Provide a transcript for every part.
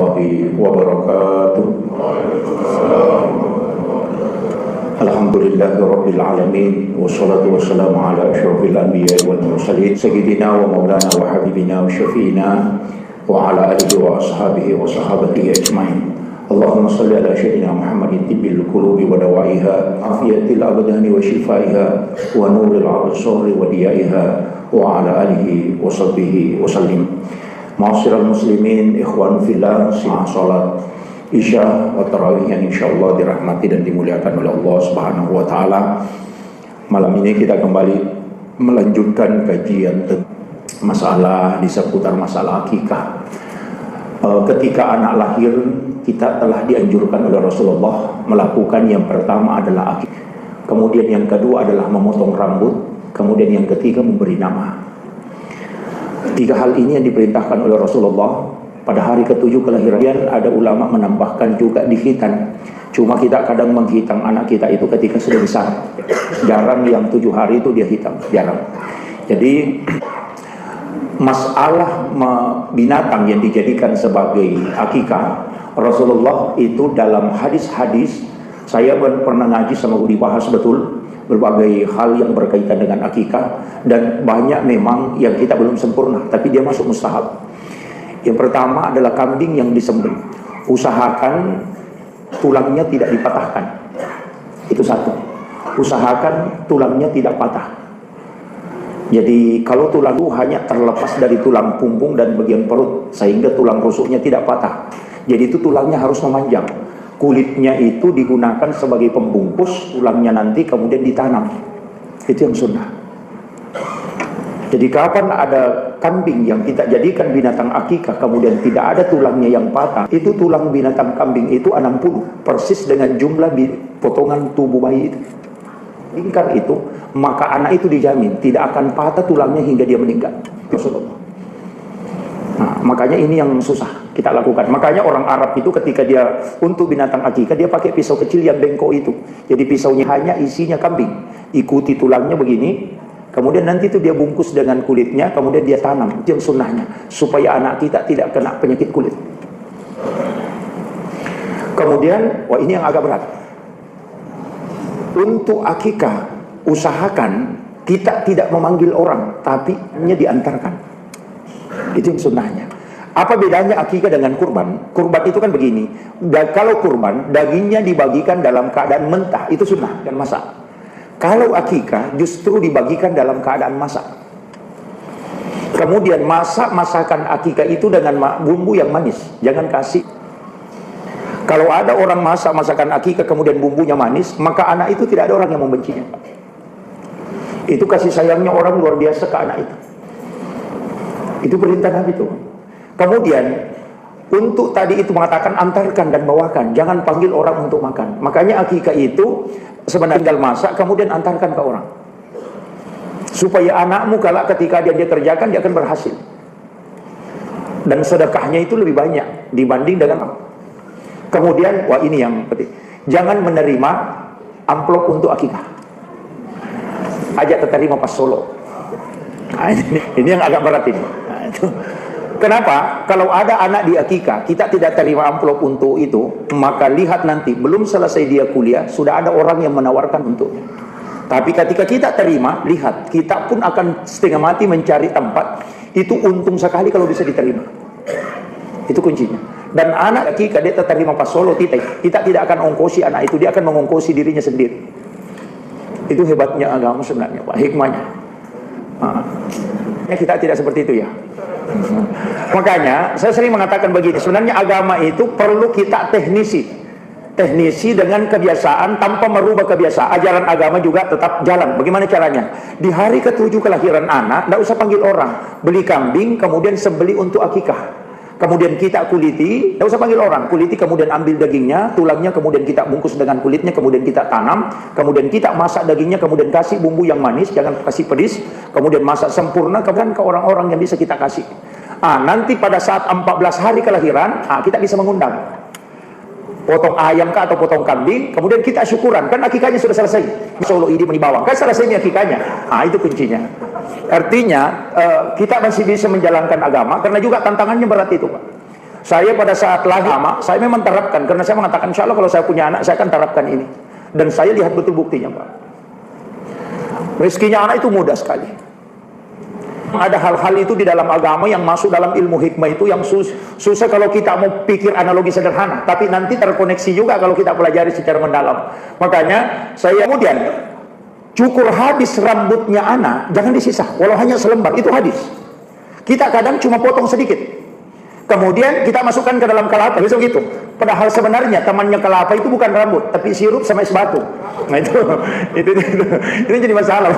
warahmatullahi wabarakatuh. Alhamdulillahi rabbil alamin, wassalatu wassalamu ala asyrafil anbiya'i wal mursalin sayyidina wa maulana wa habibina wa syafi'ina wa ala alihi wa ashabihi wa sahabatihi ajma'in. Allahumma salli ala sayyidina Muhammadin tibbil qulubi wa dawaiha, afiyatil abdani wa shifaiha, wa nuril absari wa diyaiha, wa ala alihi wa sahbihi wa sallim. Ma'asyiral muslimin, ikhwan fillah, salat Isya wa tarawih yang insyaallah dirahmati dan dimuliakan oleh Allah Subhanahu wa taala. Malam ini kita kembali melanjutkan kajian masalah di seputar masalah akikah. Ketika anak lahir, kita telah dianjurkan oleh Rasulullah melakukan yang pertama adalah akikah. Kemudian yang kedua adalah memotong rambut, kemudian yang ketiga memberi nama. Tiga hal ini yang diperintahkan oleh Rasulullah. Pada hari ke-7 kelahiran, ada ulama menambahkan juga dihitan. Cuma kita kadang menghitam anak kita itu ketika sudah besar. Jarang yang 7 hari itu dia hitam, jarang. Jadi masalah binatang yang dijadikan sebagai akikah, Rasulullah itu dalam hadis-hadis, saya pernah ngaji sama dibahas betul berbagai hal yang berkaitan dengan akikah, dan banyak memang yang kita belum sempurna, tapi dia masuk mustahab. Yang pertama adalah kambing yang disembelih, usahakan tulangnya tidak dipatahkan. Itu satu. Usahakan tulangnya tidak patah. Jadi kalau tulang itu hanya terlepas dari tulang punggung dan bagian perut, sehingga tulang rusuknya tidak patah. Jadi itu tulangnya harus memanjang. Kulitnya itu digunakan sebagai pembungkus, tulangnya nanti kemudian ditanam. Itu yang sunnah. Jadi kapan ada kambing yang kita jadikan binatang akikah kemudian tidak ada tulangnya yang patah, itu tulang binatang kambing itu 60, persis dengan jumlah potongan tubuh bayi itu. Ingkar itu, maka anak itu dijamin tidak akan patah tulangnya hingga dia meninggal. Nah, makanya ini yang susah kita lakukan. Makanya orang Arab itu ketika dia untuk binatang akikah, dia pakai pisau kecil yang bengkok itu. Jadi pisaunya hanya isinya kambing, ikuti tulangnya begini, kemudian nanti itu dia bungkus dengan kulitnya, kemudian dia tanam. Itu yang sunnahnya, supaya anak kita tidak kena penyakit kulit. Kemudian, wah ini yang agak berat. Untuk akikah, usahakan kita tidak memanggil orang, tapi hanya diantarkan. Itu yang sunnahnya. Apa bedanya akikah dengan kurban? Kurban itu kan begini, kalau kurban, dagingnya dibagikan dalam keadaan mentah, itu sunnah dan masak. Kalau akikah justru dibagikan dalam keadaan masak. Kemudian masakan akikah itu dengan bumbu yang manis. Jangan kasih. Kalau ada orang masak masakan akikah kemudian bumbunya manis, maka anak itu tidak ada orang yang membencinya. Itu kasih sayangnya orang luar biasa ke anak itu. Itu perintah Nabi itu. Kemudian untuk tadi itu mengatakan antarkan dan bawakan, jangan panggil orang untuk makan. Makanya akikah itu sebenarnya tinggal masak kemudian antarkan ke orang, supaya anakmu kalau ketika dia kerjakan dia akan berhasil, dan sedekahnya itu lebih banyak dibanding dengan. Kemudian wah ini yang penting, jangan menerima amplop untuk akikah, ajak terima pas Solo. Nah, ini yang agak berat ini. Nah, itu. Kenapa? Kalau ada anak di akikah, kita tidak terima amplop untuk itu, maka lihat nanti, belum selesai dia kuliah, sudah ada orang yang menawarkan untuknya. Tapi ketika kita terima, lihat, kita pun akan setengah mati mencari tempat, itu untung sekali kalau bisa diterima. Itu kuncinya. Dan anak akikah, dia terima pas Solo, kita tidak akan ongkosi anak itu, dia akan mengongkosi dirinya sendiri. Itu hebatnya agama sebenarnya, Pak, hikmahnya. Nah, kita tidak seperti itu ya. Makanya saya sering mengatakan begini, sebenarnya agama itu perlu kita teknisi dengan kebiasaan tanpa merubah kebiasaan. Ajaran agama juga tetap jalan. Bagaimana caranya? Di hari ke-7 kelahiran anak, tidak usah panggil orang, beli kambing kemudian sembelih untuk akikah. Kemudian kita kuliti, tidak usah panggil orang, kuliti kemudian ambil dagingnya, tulangnya kemudian kita bungkus dengan kulitnya, kemudian kita tanam, kemudian kita masak dagingnya, kemudian kasih bumbu yang manis, jangan kasih pedis, kemudian masak sempurna, kemudian ke orang-orang yang bisa kita kasih. Nanti pada saat 14 hari kelahiran, kita bisa mengundang. Potong ayam kah atau potong kambing, kemudian kita syukuran, kan akikahnya sudah selesai. Solo ini menibawang, kan selesai nih akikahnya. Itu kuncinya. Artinya kita masih bisa menjalankan agama, karena juga tantangannya berat itu, Pak. Saya pada saat lahir, saya memang terapkan, karena saya mengatakan, insya Allah kalau saya punya anak, saya akan terapkan ini. Dan saya lihat betul buktinya, Pak. Rezekinya anak itu mudah sekali. Ada hal-hal itu di dalam agama yang masuk dalam ilmu hikmah itu yang susah kalau kita mau pikir analogi sederhana. Tapi nanti terkoneksi juga kalau kita pelajari secara mendalam. Makanya saya kemudian cukur habis rambutnya anak, jangan disisah, walau hanya selembar, itu hadis. Kita kadang cuma potong sedikit, kemudian kita masukkan ke dalam kelapa, besok gitu. Padahal sebenarnya temannya kelapa itu bukan rambut, tapi sirup sama es batu. Nah itu jadi masalah.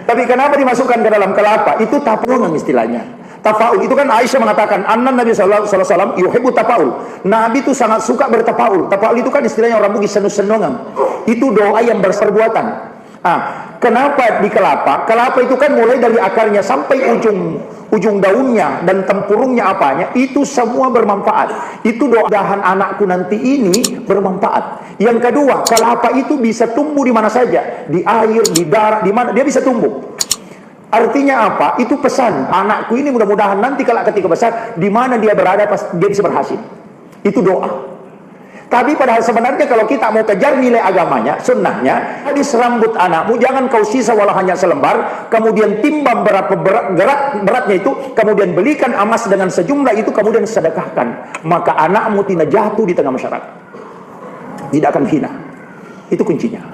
Tapi kenapa dimasukkan ke dalam kelapa? Itu tafaul istilahnya. Tafaul itu kan Aisyah mengatakan, Anna Nabi sallallahu alaihi wasallam yuhibbu tafaul. Nabi itu sangat suka bertafaul. Tafaul itu kan istilahnya orang Bugis senung-senungan. Itu doa yang berperbuatan. Kenapa di kelapa? Kelapa itu kan mulai dari akarnya sampai ujung daunnya dan tempurungnya apanya, itu semua bermanfaat. Itu doahan anakku nanti ini bermanfaat. Yang kedua, kelapa itu bisa tumbuh di mana saja, di air, di darat, di mana dia bisa tumbuh. Artinya apa? Itu pesan anakku ini mudah-mudahan nanti kalau ketika besar, di mana dia berada dia bisa berhasil. Itu doa. Tapi padahal sebenarnya kalau kita mau kejar nilai agamanya, sunnahnya, habis rambut anakmu jangan kau sisa walau hanya selembar, kemudian timbang beratnya itu, kemudian belikan emas dengan sejumlah itu, kemudian sedekahkan, maka anakmu tidak jatuh di tengah masyarakat, tidak akan hina. Itu kuncinya.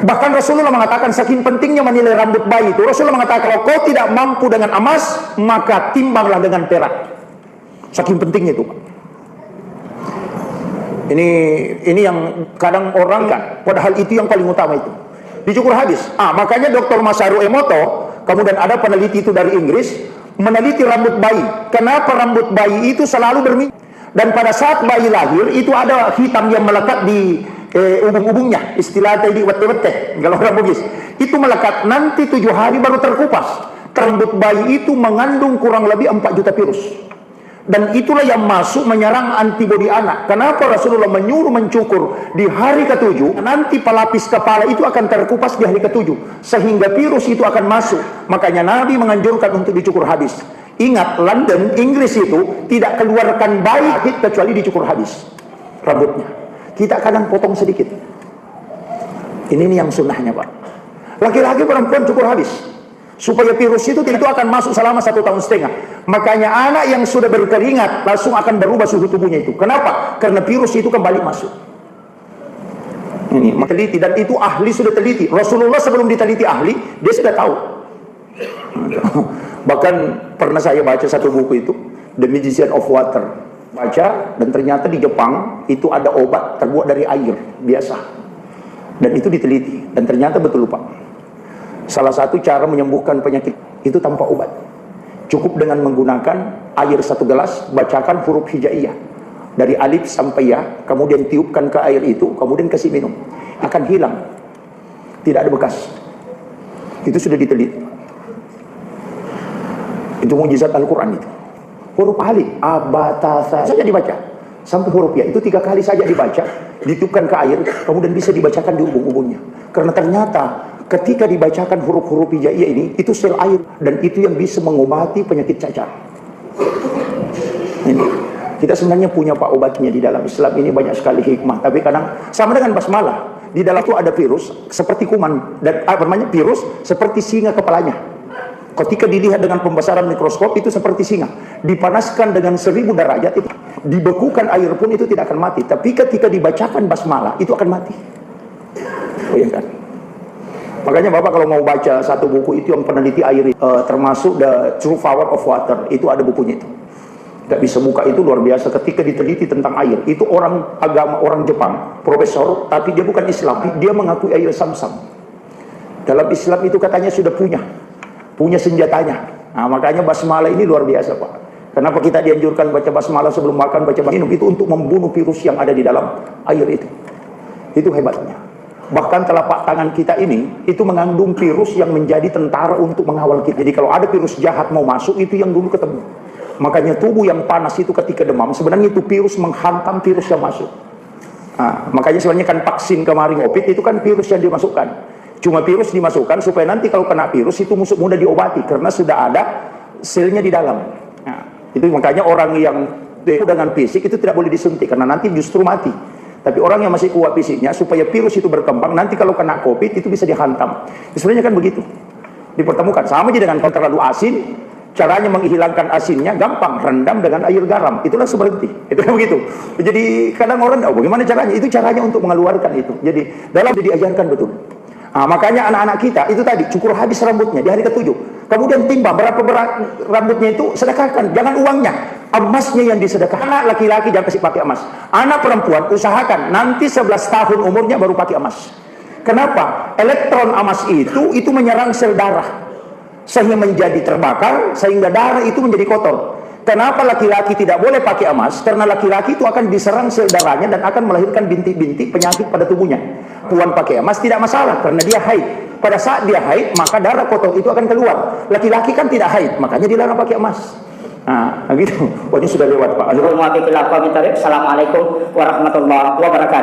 Bahkan Rasulullah mengatakan saking pentingnya menilai rambut bayi itu, Rasulullah mengatakan kalau kau tidak mampu dengan emas, maka timbanglah dengan perak. Saking pentingnya itu. Ini yang kadang orang kan, padahal itu yang paling utama itu. Dicukur habis. Makanya Dr. Masaru Emoto, kemudian ada peneliti itu dari Inggris, meneliti rambut bayi. Kenapa rambut bayi itu selalu berminyak? Dan pada saat bayi lahir, itu ada hitam yang melekat di ubung-ubungnya. Istilah tadi wete-wete, kalau orang Bugis. Itu melekat, nanti 7 hari baru terkupas. Rambut bayi itu mengandung kurang lebih 4 juta virus. Dan itulah yang masuk menyerang antibodi anak. Kenapa Rasulullah menyuruh mencukur di hari ke-7? Nanti pelapis kepala itu akan terkupas di hari ke-7, sehingga virus itu akan masuk. Makanya Nabi menganjurkan untuk dicukur habis. Ingat, London, Inggris itu tidak keluarkan bayi kecuali dicukur habis rambutnya. Kita kadang potong sedikit. Ini yang sunnahnya, Pak. Laki-laki perempuan cukur habis, supaya virus itu akan masuk selama 1,5 tahun. Makanya anak yang sudah berkeringat langsung akan berubah suhu tubuhnya itu. Kenapa? Karena virus itu kembali masuk. Ini teliti, dan itu ahli sudah teliti. Rasulullah sebelum diteliti ahli, dia sudah tahu. Bahkan pernah saya baca satu buku itu, The Magician of Water. Baca, dan ternyata di Jepang itu ada obat terbuat dari air biasa. Dan itu diteliti, dan ternyata betul, Pak. Salah satu cara menyembuhkan penyakit itu tanpa obat. Cukup dengan menggunakan air 1 gelas, bacakan huruf hijaiyah dari alif sampai ya, kemudian tiupkan ke air itu, kemudian kasih minum, akan hilang, tidak ada bekas. Itu sudah diteliti. Itu mukjizat Al-Quran itu. Huruf alif, abatasa saja dibaca sampai huruf ya, itu 3 kali saja dibaca, ditiupkan ke air, kemudian bisa dibacakan di ubung-ubungnya. Karena ternyata ketika dibacakan huruf-huruf hijaiyah ini, itu sel air, dan itu yang bisa mengobati penyakit cacar. Ini kita sebenarnya punya Pak obatnya di dalam Islam ini, banyak sekali hikmah. Tapi kadang sama dengan basmalah, di dalam itu ada virus seperti kuman, dan virus seperti singa kepalanya. Ketika dilihat dengan pembesaran mikroskop itu seperti singa. Dipanaskan dengan 1000 derajat itu, dibekukan air pun itu tidak akan mati. Tapi ketika dibacakan basmalah itu akan mati. Oh ya kan? Makanya Bapak kalau mau baca satu buku itu yang peneliti air, termasuk The True Power of Water, itu ada bukunya itu. Tidak bisa buka, itu luar biasa ketika diteliti tentang air. Itu orang agama, orang Jepang, profesor, tapi dia bukan Islam, dia mengakui air Zam-Zam. Dalam Islam itu katanya sudah punya senjatanya. Nah, makanya basmalah ini luar biasa, Pak. Kenapa kita dianjurkan baca basmalah sebelum makan, baca minum? Itu untuk membunuh virus yang ada di dalam air itu. Itu hebatnya. Bahkan telapak tangan kita ini, itu mengandung virus yang menjadi tentara untuk mengawal kita. Jadi kalau ada virus jahat mau masuk, itu yang dulu ketemu. Makanya tubuh yang panas itu ketika demam, sebenarnya itu virus menghantam virus yang masuk. Nah, makanya sebenarnya kan vaksin kemarin COVID itu kan virus yang dimasukkan. Cuma virus dimasukkan supaya nanti kalau kena virus itu mudah diobati, karena sudah ada selnya di dalam. Nah, Itu makanya orang yang dengan fisik itu tidak boleh disuntik, karena nanti justru mati. Tapi orang yang masih kuat fisiknya, supaya virus itu berkembang, nanti kalau kena COVID itu bisa dihantam. Sebenarnya kan begitu, dipertemukan. Sama aja dengan kalau terlalu asin, caranya menghilangkan asinnya gampang, rendam dengan air garam, itulah berhenti. Itu kan begitu. Jadi kadang orang, bagaimana caranya? Itu caranya untuk mengeluarkan itu. Jadi dalam diajarkan betul. Makanya anak-anak kita itu tadi cukur habis rambutnya di hari ke-7, kemudian timbang berapa berat rambutnya itu, sedekahkan, jangan uangnya, emasnya yang disedekahkan. Anak laki-laki jangan kasih pakai emas, anak perempuan usahakan nanti 11 tahun umurnya baru pakai emas. Kenapa? Elektron emas itu menyerang sel darah sehingga menjadi terbakar, sehingga darah itu menjadi kotor. Kenapa laki-laki tidak boleh pakai emas? Karena laki-laki itu akan diserang sel darahnya dan akan melahirkan bintik-bintik penyakit pada tubuhnya. Puan pakai emas tidak masalah karena dia haid. Pada saat dia haid, maka darah kotor itu akan keluar. Laki-laki kan tidak haid, makanya dilarang pakai emas. Nah, gitu. Pokoknya sudah lewat, Pak. Assalamualaikum warahmatullahi wabarakatuh.